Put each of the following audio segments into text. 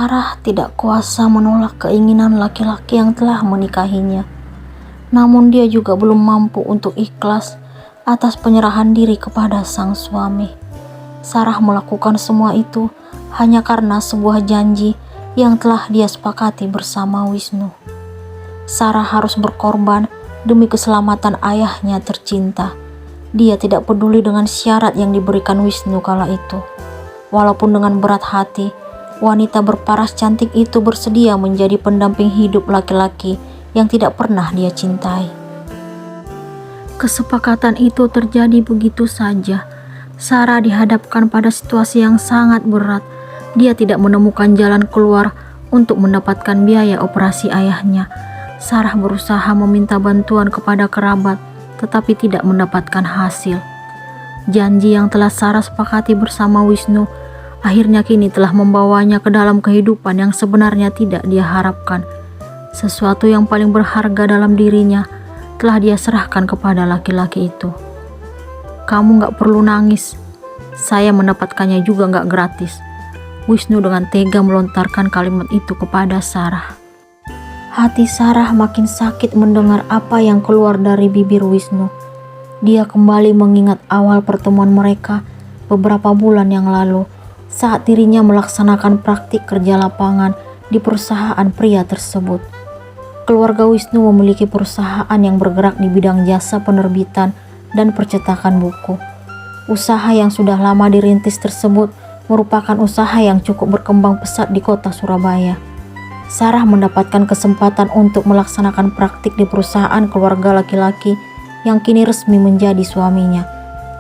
Sarah tidak kuasa menolak keinginan laki-laki yang telah menikahinya. Namun dia juga belum mampu untuk ikhlas atas penyerahan diri kepada sang suami. Sarah melakukan semua itu hanya karena sebuah janji yang telah dia sepakati bersama Wisnu. Sarah harus berkorban demi keselamatan ayahnya tercinta. Dia tidak peduli dengan syarat yang diberikan Wisnu kala itu. Walaupun dengan berat hati, wanita berparas cantik itu bersedia menjadi pendamping hidup laki-laki yang tidak pernah dia cintai. Kesepakatan itu terjadi begitu saja. Sarah dihadapkan pada situasi yang sangat berat. Dia tidak menemukan jalan keluar untuk mendapatkan biaya operasi ayahnya. Sarah berusaha meminta bantuan kepada kerabat, tetapi tidak mendapatkan hasil. Janji yang telah Sarah sepakati bersama Wisnu akhirnya kini telah membawanya ke dalam kehidupan yang sebenarnya tidak dia harapkan. Sesuatu yang paling berharga dalam dirinya telah dia serahkan kepada laki-laki itu. Kamu gak perlu nangis, saya mendapatkannya juga gak gratis. Wisnu dengan tega melontarkan kalimat itu kepada Sarah. Hati Sarah makin sakit mendengar apa yang keluar dari bibir Wisnu. Dia kembali mengingat awal pertemuan mereka beberapa bulan yang lalu saat dirinya melaksanakan praktik kerja lapangan di perusahaan pria tersebut. Keluarga Wisnu memiliki perusahaan yang bergerak di bidang jasa penerbitan dan percetakan buku. Usaha yang sudah lama dirintis tersebut merupakan usaha yang cukup berkembang pesat di kota Surabaya. Sarah mendapatkan kesempatan untuk melaksanakan praktik di perusahaan keluarga laki-laki yang kini resmi menjadi suaminya.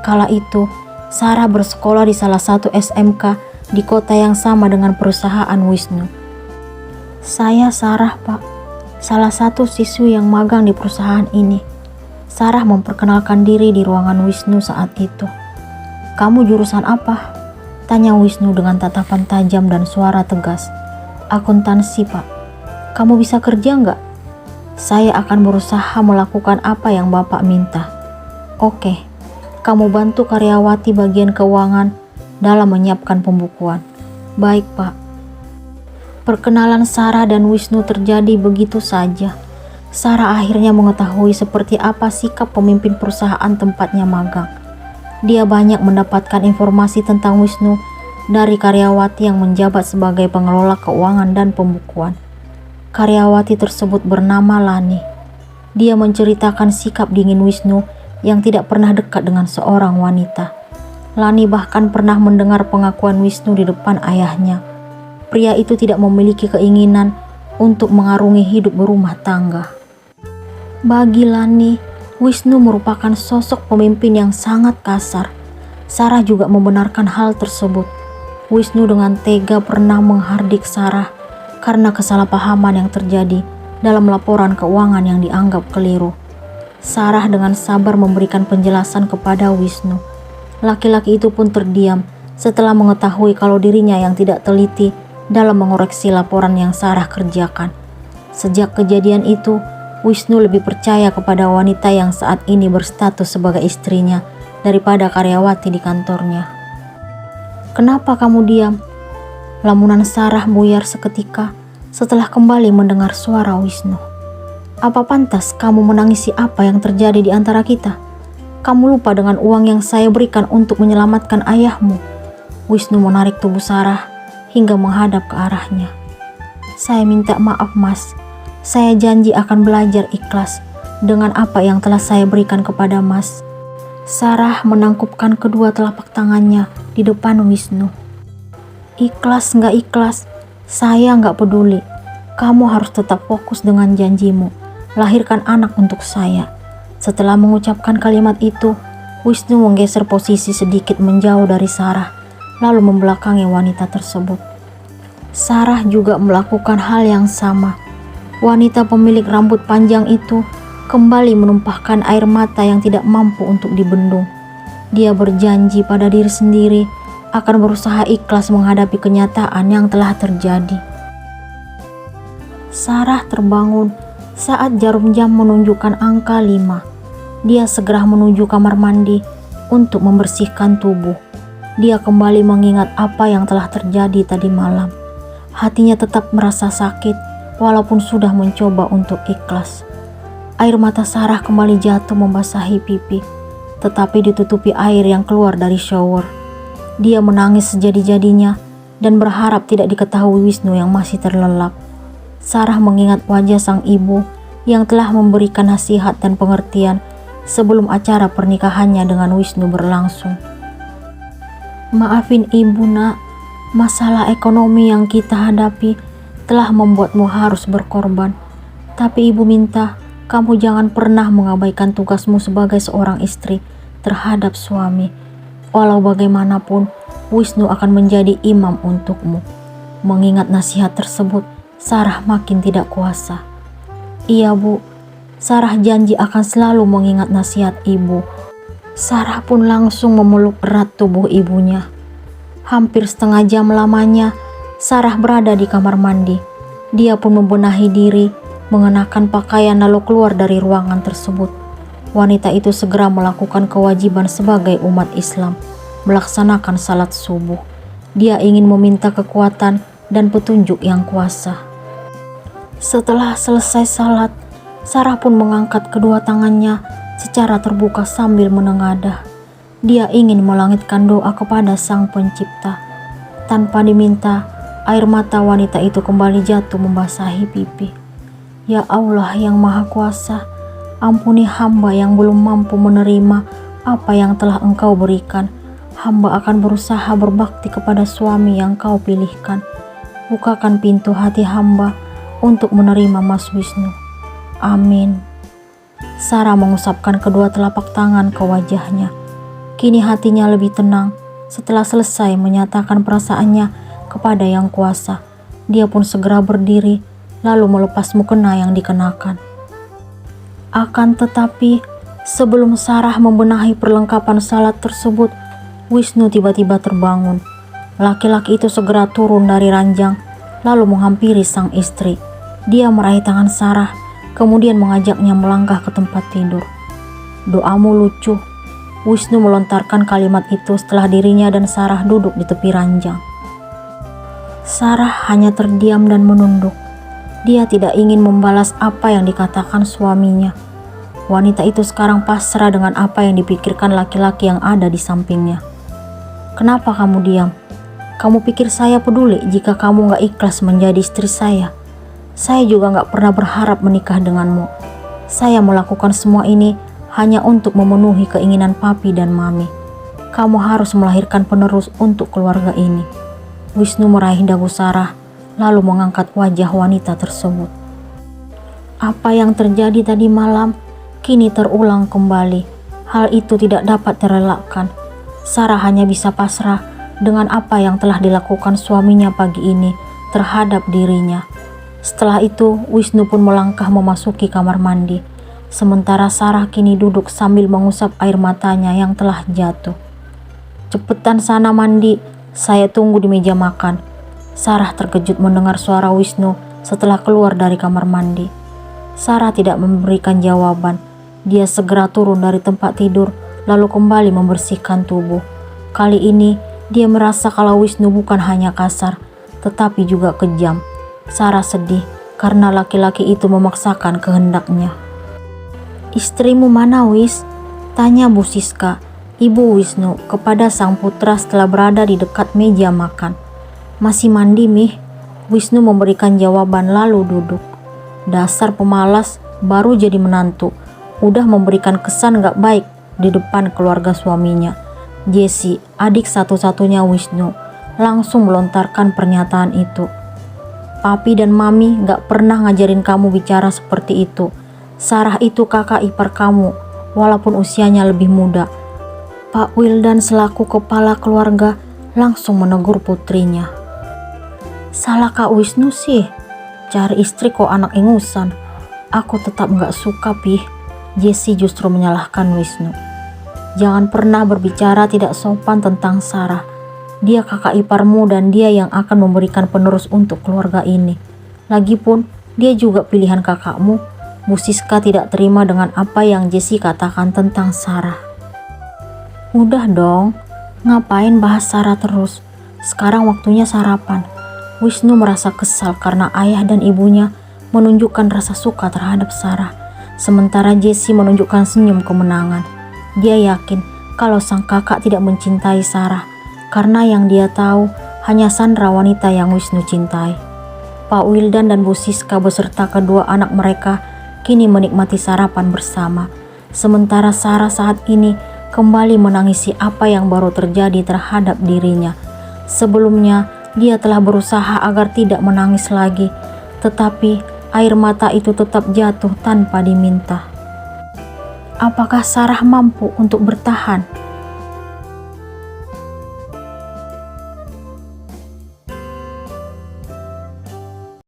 Kala itu, Sarah bersekolah di salah satu SMK di kota yang sama dengan perusahaan Wisnu. Saya Sarah, Pak. Salah satu siswi yang magang di perusahaan ini. Sarah memperkenalkan diri di ruangan Wisnu saat itu. Kamu jurusan apa? Tanya Wisnu dengan tatapan tajam dan suara tegas. Akuntansi, Pak. Kamu bisa kerja nggak? Saya akan berusaha melakukan apa yang Bapak minta. Oke, kamu bantu karyawati bagian keuangan dalam menyiapkan pembukuan. Baik, Pak. Perkenalan Sarah dan Wisnu terjadi begitu saja. Sarah akhirnya mengetahui seperti apa sikap pemimpin perusahaan tempatnya magang. Dia banyak mendapatkan informasi tentang Wisnu dari karyawati yang menjabat sebagai pengelola keuangan dan pembukuan. Karyawati tersebut bernama Lani. Dia menceritakan sikap dingin Wisnu yang tidak pernah dekat dengan seorang wanita. Lani bahkan pernah mendengar pengakuan Wisnu di depan ayahnya. Pria itu tidak memiliki keinginan untuk mengarungi hidup berumah tangga. Bagi Lani, Wisnu merupakan sosok pemimpin yang sangat kasar. Sarah juga membenarkan hal tersebut. Wisnu dengan tega pernah menghardik Sarah karena kesalahpahaman yang terjadi dalam laporan keuangan yang dianggap keliru. Sarah dengan sabar memberikan penjelasan kepada Wisnu. Laki-laki itu pun terdiam setelah mengetahui kalau dirinya yang tidak teliti dalam mengoreksi laporan yang Sarah kerjakan. Sejak kejadian itu, Wisnu lebih percaya kepada wanita yang saat ini berstatus sebagai istrinya daripada karyawati di kantornya. Kenapa kamu diam? Lamunan Sarah buyar seketika setelah kembali mendengar suara Wisnu. Apa pantas kamu menangisi apa yang terjadi di antara kita? Kamu lupa dengan uang yang saya berikan untuk menyelamatkan ayahmu. Wisnu menarik tubuh Sarah hingga menghadap ke arahnya. Saya minta maaf, Mas. Saya janji akan belajar ikhlas dengan apa yang telah saya berikan kepada Mas. Sarah menangkupkan kedua telapak tangannya di depan Wisnu. Ikhlas nggak ikhlas, saya nggak peduli. Kamu harus tetap fokus dengan janjimu. Lahirkan anak untuk saya. Setelah mengucapkan kalimat itu, Wisnu menggeser posisi sedikit menjauh dari Sarah, lalu membelakangi wanita tersebut. Sarah juga melakukan hal yang sama. Wanita pemilik rambut panjang itu kembali menumpahkan air mata yang tidak mampu untuk dibendung. Dia berjanji pada diri sendiri akan berusaha ikhlas menghadapi kenyataan yang telah terjadi. Sarah terbangun saat jarum jam menunjukkan angka 5. Dia segera menuju kamar mandi untuk membersihkan tubuh. Dia kembali mengingat apa yang telah terjadi tadi malam. Hatinya tetap merasa sakit walaupun sudah mencoba untuk ikhlas. Air mata Sarah kembali jatuh membasahi pipi, tetapi ditutupi air yang keluar dari shower. Dia menangis sejadi-jadinya dan berharap tidak diketahui Wisnu yang masih terlelap. Sarah mengingat wajah sang ibu yang telah memberikan nasihat dan pengertian sebelum acara pernikahannya dengan Wisnu berlangsung. "Maafin ibu nak, masalah ekonomi yang kita hadapi telah membuatmu harus berkorban. Tapi ibu minta kamu jangan pernah mengabaikan tugasmu sebagai seorang istri terhadap suami. Walau bagaimanapun, Wisnu akan menjadi imam untukmu." Mengingat nasihat tersebut, Sarah makin tidak kuasa. "Iya bu," Sarah janji akan selalu mengingat nasihat ibu. Sarah pun langsung memeluk erat tubuh ibunya. Hampir setengah jam lamanya, Sarah berada di kamar mandi. Dia pun membenahi diri, mengenakan pakaian lalu keluar dari ruangan tersebut. Wanita itu segera melakukan kewajiban sebagai umat Islam, melaksanakan salat subuh. Dia ingin meminta kekuatan dan petunjuk yang kuasa. Setelah selesai salat, Sarah pun mengangkat kedua tangannya secara terbuka sambil menengadah. Dia ingin melangitkan doa kepada Sang Pencipta. Tanpa diminta, air mata wanita itu kembali jatuh membasahi pipi. "Ya Allah yang Maha Kuasa, ampuni hamba yang belum mampu menerima apa yang telah Engkau berikan. Hamba akan berusaha berbakti kepada suami yang Kau pilihkan. Bukakan pintu hati hamba untuk menerima Mas Wisnu. Amin." Sarah mengusapkan kedua telapak tangan ke wajahnya. Kini hatinya lebih tenang setelah selesai menyatakan perasaannya kepada Yang Kuasa. Dia pun segera berdiri lalu melepas mukena yang dikenakan. Akan tetapi, sebelum Sarah membenahi perlengkapan salat tersebut, Wisnu tiba-tiba terbangun. Laki-laki itu segera turun dari ranjang lalu menghampiri sang istri. Dia meraih tangan Sarah, kemudian mengajaknya melangkah ke tempat tidur. "Doamu lucu." Wisnu melontarkan kalimat itu setelah dirinya dan Sarah duduk di tepi ranjang. Sarah hanya terdiam dan menunduk. Dia tidak ingin membalas apa yang dikatakan suaminya. Wanita itu sekarang pasrah dengan apa yang dipikirkan laki-laki yang ada di sampingnya. "Kenapa kamu diam? Kamu pikir saya peduli jika kamu gak ikhlas menjadi istri saya? Saya juga gak pernah berharap menikah denganmu. Saya melakukan semua ini hanya untuk memenuhi keinginan papi dan mami. Kamu harus melahirkan penerus untuk keluarga ini." Wisnu meraih dagu Sarah lalu mengangkat wajah wanita tersebut. Apa yang terjadi tadi malam kini terulang kembali. Hal itu tidak dapat terelakkan. Sarah hanya bisa pasrah dengan apa yang telah dilakukan suaminya pagi ini terhadap dirinya. Setelah itu, Wisnu pun melangkah memasuki kamar mandi. Sementara Sarah kini duduk sambil mengusap air matanya yang telah jatuh. "Cepetan sana mandi, saya tunggu di meja makan." Sarah terkejut mendengar suara Wisnu setelah keluar dari kamar mandi. Sarah tidak memberikan jawaban. Dia segera turun dari tempat tidur lalu kembali membersihkan tubuh. Kali ini dia merasa kalau Wisnu bukan hanya kasar, tetapi juga kejam. Sarah sedih karena laki-laki itu memaksakan kehendaknya. "Istrimu mana, Wis?" tanya Bu Siska, ibu Wisnu, kepada sang putra setelah berada di dekat meja makan. "Masih mandi, Mih." Wisnu memberikan jawaban lalu duduk. Dasar pemalas, baru jadi menantu, udah memberikan kesan gak baik di depan keluarga suaminya. Jesse, adik satu-satunya Wisnu, langsung melontarkan pernyataan itu. "Papi dan mami gak pernah ngajarin kamu bicara seperti itu. Sarah itu kakak ipar kamu, walaupun usianya lebih muda." Pak Wildan selaku kepala keluarga langsung menegur putrinya. "Salah Kak Wisnu sih, cari istri kok anak ingusan. Aku tetap gak suka, Pih." Jesse justru menyalahkan Wisnu. "Jangan pernah berbicara tidak sopan tentang Sarah. Dia kakak iparmu dan dia yang akan memberikan penerus untuk keluarga ini. Lagipun dia juga pilihan kakakmu." Bu Siska tidak terima dengan apa yang Jesse katakan tentang Sarah. "Udah dong, ngapain bahas Sarah terus? Sekarang waktunya sarapan. Wisnu merasa kesal karena ayah dan ibunya menunjukkan rasa suka terhadap Sarah, sementara Jesse menunjukkan senyum kemenangan. Dia yakin kalau sang kakak tidak mencintai Sarah, karena yang dia tahu hanya Sandra wanita yang Wisnu cintai. Pak Wildan dan Bu Siska beserta kedua anak mereka kini menikmati sarapan bersama, sementara Sarah saat ini kembali menangisi apa yang baru terjadi terhadap dirinya. Sebelumnya, dia telah berusaha agar tidak menangis lagi, tetapi air mata itu tetap jatuh tanpa diminta. Apakah Sarah mampu untuk bertahan?